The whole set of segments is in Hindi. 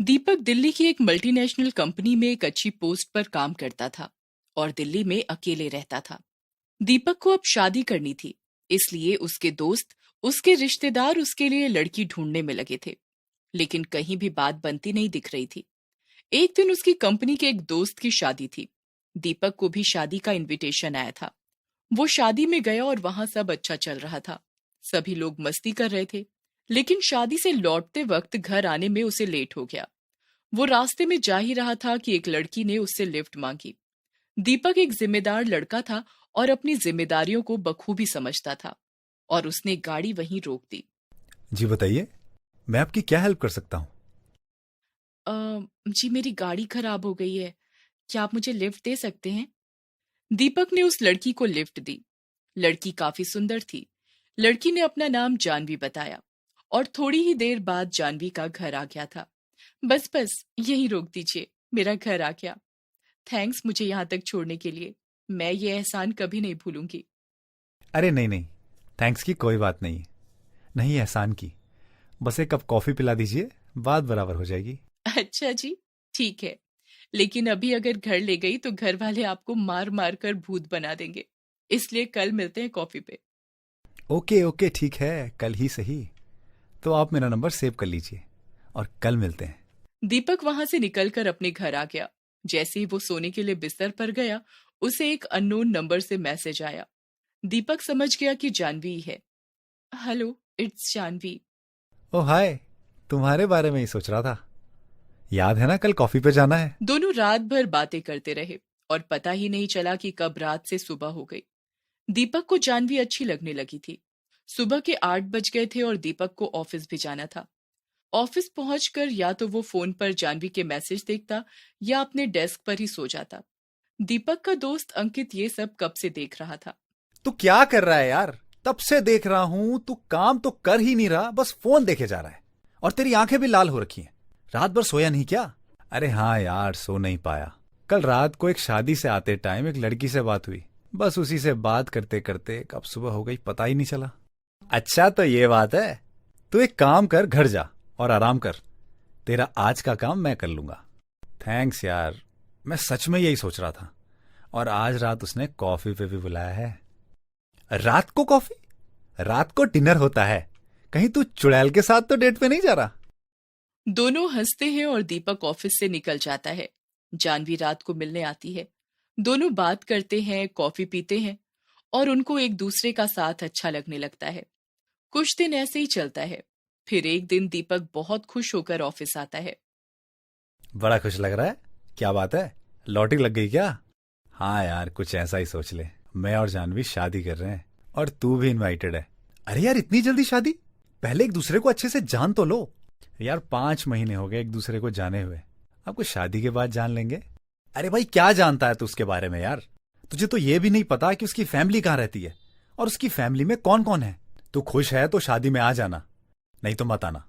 दीपक दिल्ली की एक मल्टीनेशनल कंपनी में एक अच्छी पोस्ट पर काम करता था और दिल्ली में अकेले रहता था। दीपक को अब शादी करनी थी, इसलिए उसके दोस्त, उसके रिश्तेदार उसके लिए लड़की ढूंढने में लगे थे, लेकिन कहीं भी बात बनती नहीं दिख रही थी। एक दिन उसकी कंपनी के एक दोस्त की शादी थी। दीपक को भी शादी का इनविटेशन आया था। वो शादी में गया और वहां सब अच्छा चल रहा था। सभी लोग मस्ती कर रहे थे, लेकिन शादी से लौटते वक्त घर आने में उसे लेट हो गया। वो रास्ते में जा ही रहा था कि एक लड़की ने उससे लिफ्ट मांगी। दीपक एक जिम्मेदार लड़का था और अपनी जिम्मेदारियों को बखूबी समझता था, और उसने गाड़ी वहीं रोक दी। जी बताइए, मैं आपकी क्या हेल्प कर सकता हूँ? जी मेरी गाड़ी खराब हो गई है, क्या आप मुझे लिफ्ट दे सकते हैं? दीपक ने उस लड़की को लिफ्ट दी। लड़की काफी सुंदर थी। लड़की ने अपना नाम जानवी बताया और थोड़ी ही देर बाद जानवी का घर आ गया था। बस बस यहीं रोक दीजिए, मेरा घर आ गया। थैंक्स मुझे यहाँ तक छोड़ने के लिए, मैं ये एहसान कभी नहीं भूलूंगी। अरे नहीं नहीं, थैंक्स की कोई बात नहीं। नहीं, एहसान की। बस एक कप कॉफी पिला दीजिए, बात बराबर हो जाएगी। अच्छा जी, ठीक है। लेकिन अभी अगर घर ले गई तो घर वाले आपको मार मार कर भूत बना देंगे, इसलिए कल मिलते हैं कॉफी पे। ओके ओके, ठीक है, कल ही सही। तो आप मेरा नंबर सेव कर लीजिए और कल मिलते हैं। दीपक वहां से निकलकर अपने घर आ गया। जैसे ही वो सोने के लिए बिस्तर पर गया, उसे एक अननोन नंबर से मैसेज आया। दीपक समझ गया कि जानवी है। Hello, it's Jahnavi. Oh hi, तुम्हारे बारे में ही सोच रहा था। याद है ना, कल कॉफी पे जाना है। दोनों रात भर बातें करते रहे और पता ही नहीं चला कि कब रात से सुबह हो गई। दीपक को जानवी अच्छी लगने लगी थी। सुबह के 8 बज गए थे और दीपक को ऑफिस भी जाना था। ऑफिस पहुंचकर या तो वो फोन पर जानवी के मैसेज देखता या अपने डेस्क पर ही सो जाता। दीपक का दोस्त अंकित ये सब कब से देख रहा था। तू क्या कर रहा है यार? तब से देख रहा हूं, तू काम तो कर ही नहीं रहा, बस फोन देखे जा रहा है। और तेरी आंखें भी लाल हो रखी हैं। रात भर सोया नहीं क्या? अरे हाँ यार, सो नहीं पाया। कल रात को एक शादी से आते टाइम एक लड़की से बात हुई। बस उसी से बात करते करते कब सुबह हो गई पता ही नहीं चला। अच्छा तो ये बात है। तू एक काम कर, घर जा और आराम कर। तेरा आज का काम मैं कर लूंगा। थैंक्स यार, मैं सच में यही सोच रहा था। और आज रात उसने कॉफी पे भी बुलाया है। रात को कॉफी? रात को डिनर होता है। कहीं तू चुड़ैल के साथ तो डेट पे नहीं जा रहा? दोनों हंसते हैं और दीपक ऑफिस से निकल जाता है। जानवी रात को मिलने आती है। दोनों बात करते हैं, कॉफी पीते हैं और उनको एक दूसरे का साथ अच्छा लगने लगता है। कुछ दिन ऐसे ही चलता है। फिर एक दिन दीपक बहुत खुश होकर ऑफिस आता है। बड़ा खुश लग रहा है। क्या बात है, लॉटरी लग गई क्या? हाँ यार, कुछ ऐसा ही सोच ले। मैं और जानवी शादी कर रहे हैं और तू भी इनवाइटेड है। अरे यार, इतनी जल्दी शादी? पहले एक दूसरे को अच्छे से जान तो लो। यार 5 महीने हो गए एक दूसरे को जाने हुए। अब कुछ शादी के बाद जान लेंगे। अरे भाई, क्या जानता है तू उसके बारे में यार? तुझे तो ये भी नहीं पता कि उसकी फैमिली कहाँ रहती है और उसकी फैमिली में कौन कौन है। तू खुश है तो शादी में आ जाना, नहीं तो मत आना।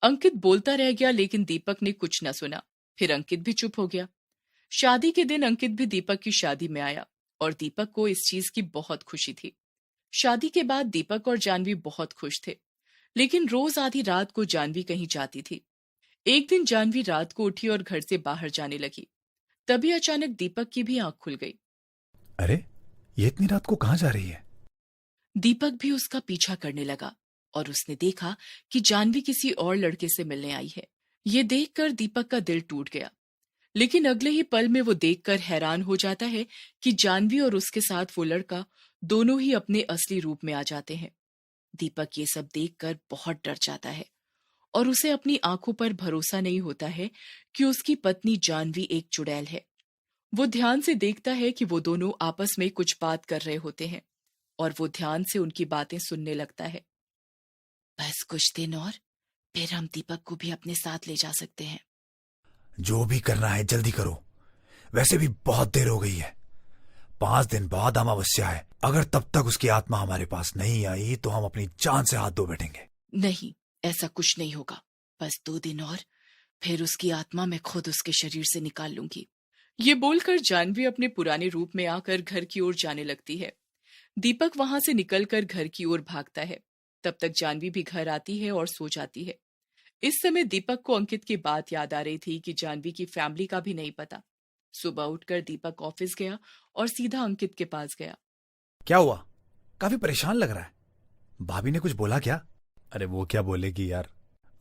अंकित बोलता रह गया, लेकिन दीपक ने कुछ न सुना। फिर अंकित भी चुप हो गया। शादी के दिन अंकित भी दीपक की शादी में आया और दीपक को इस चीज की बहुत खुशी थी। शादी के बाद दीपक और जानवी बहुत खुश थे, लेकिन रोज आधी रात को जानवी कहीं जाती थी। एक दिन जानवी रात को उठी और घर से बाहर जाने लगी। तभी अचानक दीपक की भी आंख खुल गई। अरे, ये इतनी रात को कहाँ जा रही है? दीपक भी उसका पीछा करने लगा और उसने देखा कि जानवी किसी और लड़के से मिलने आई है। ये देखकर दीपक का दिल टूट गया, लेकिन अगले ही पल में वो देखकर हैरान हो जाता है कि जानवी और उसके साथ वो लड़का दोनों ही अपने असली रूप में आ जाते हैं। दीपक ये सब देखकर बहुत डर जाता है और उसे अपनी आंखों पर भरोसा नहीं होता है कि उसकी पत्नी जानवी एक चुड़ैल है। वो ध्यान से देखता है कि वो दोनों आपस में कुछ बात कर रहे होते हैं और वो ध्यान से उनकी बातें सुनने लगता है। बस कुछ दिन और, फिर हम दीपक को भी अपने साथ ले जा सकते हैं। जो भी करना है जल्दी करो। वैसे भी बहुत देर हो गई है। 5 दिन बाद अमावस्या है। अगर तब तक उसकी आत्मा हमारे पास नहीं आई तो हम अपनी जान से हाथ धो बैठेंगे। नहीं, ऐसा कुछ नहीं होगा। बस 2 दिन और, फिर उसकी आत्मा मैं खुद उसके शरीर से निकाल लूंगी। ये बोलकर जानवी अपने पुराने रूप में आकर घर की ओर जाने लगती है। दीपक वहां से निकलकर घर की ओर भागता है। तब तक जानवी भी घर आती है और सो जाती है। इस समय दीपक को अंकित की बात याद आ रही थी कि जानवी की फैमिली का भी नहीं पता। सुबह उठकर दीपक ऑफिस गया और सीधा अंकित के पास गया। क्या हुआ? काफी परेशान लग रहा है। भाभी ने कुछ बोला क्या? अरे वो क्या बोलेगी यार,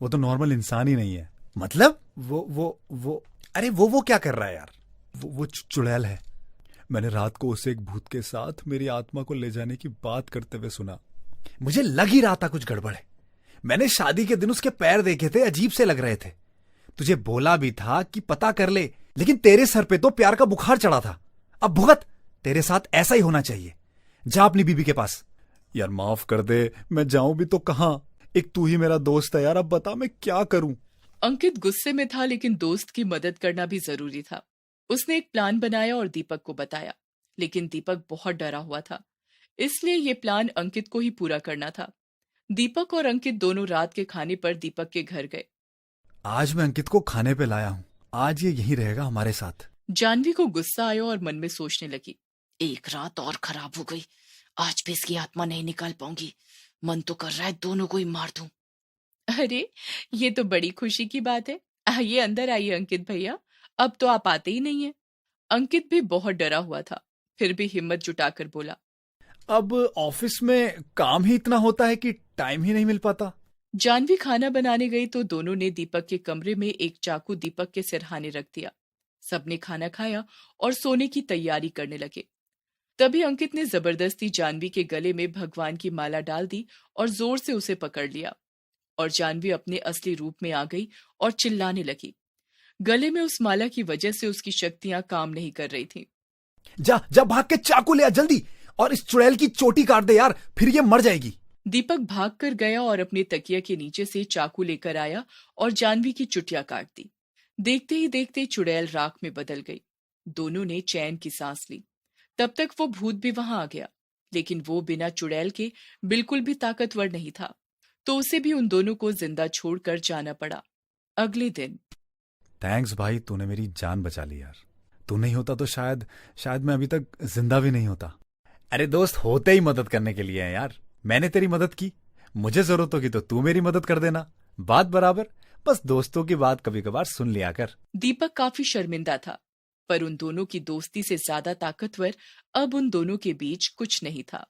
वो तो नॉर्मल इंसान ही नहीं है। मतलब वो अरे वो क्या कर रहा है यार? वो चुड़ैल है। मैंने रात को उसे एक भूत के साथ मेरी आत्मा को ले जाने की बात करते हुए सुना। मुझे लग ही रहा था कुछ गड़बड़ है। मैंने शादी के दिन उसके पैर देखे थे, अजीब से लग रहे थे। तुझे बोला भी था कि पता कर ले, लेकिन तेरे सर पे तो प्यार का बुखार चढ़ा था। अब भुगत, तेरे साथ ऐसा ही होना चाहिए। जा अपनी बीबी के पास। यार माफ कर दे, मैं जाऊं भी तो कहां? एक तू ही मेरा दोस्त है यार, अब बता मैं क्या करूं? अंकित गुस्से में था, लेकिन दोस्त की मदद करना भी जरूरी था। उसने एक प्लान बनाया और दीपक को बताया, लेकिन दीपक बहुत डरा हुआ था, इसलिए ये प्लान अंकित को ही पूरा करना था। दीपक और अंकित दोनों रात के खाने पर दीपक के घर गए। आज मैं अंकित को खाने पे लाया हूं, आज ये यहीं रहेगा हमारे साथ। जानवी को गुस्सा आया और मन में सोचने लगी, एक रात और खराब हो गई, आज भी इसकी आत्मा नहीं निकाल पाऊंगी। मन तो कर रहा है दोनों को ही मार दूं। अरे, ये तो बड़ी खुशी की बात है। आइए अंदर आइए अंकित भैया, अब तो आप आते ही नहीं है। अंकित भी बहुत डरा हुआ था, फिर भी हिम्मत जुटाकर बोला। अब ऑफिस में काम ही इतना होता है कि टाइम ही नहीं मिल पाता। जानवी खाना बनाने गई तो दोनों ने दीपक के कमरे में एक चाकू दीपक के सिरहाने रख दिया। सबने खाना खाया और सोने की तैयारी करने लगे। तभी अंकित ने जबरदस्ती जानवी के गले में भगवान की माला डाल दी और जोर से उसे पकड़ लिया, और जानवी अपने असली रूप में आ गई और चिल्लाने लगी। गले में उस माला की वजह से उसकी शक्तियां काम नहीं कर रही थीं। जा जा भाग के चाकू ले आ जल्दी, और इस चुड़ैल की चोटी काट दे यार, फिर ये मर जाएगी। दीपक भागकर गया और अपने तकिया के नीचे से चाकू लेकर आया और जानवी की चुटिया काट दी। देखते ही देखते चुड़ैल राख में बदल गई। दोनों ने चैन की सांस ली। तब तक वो भूत भी वहां आ गया, लेकिन वो बिना चुड़ैल के बिल्कुल भी ताकतवर नहीं था, तो उसे भी उन दोनों को जिंदा छोड़कर जाना पड़ा। अगले दिन। थैंक्स भाई, तूने मेरी जान बचा ली यार। तू नहीं होता तो शायद मैं अभी तक जिंदा भी नहीं होता। अरे दोस्त होते ही मदद करने के लिए हैं यार। मैंने तेरी मदद की, मुझे जरूरत होगी तो तू मेरी मदद कर देना, बात बराबर। बस दोस्तों की बात कभी कभार सुन लिया कर। दीपक काफी शर्मिंदा था, पर उन दोनों की दोस्ती से ज्यादा ताकतवर अब उन दोनों के बीच कुछ नहीं था।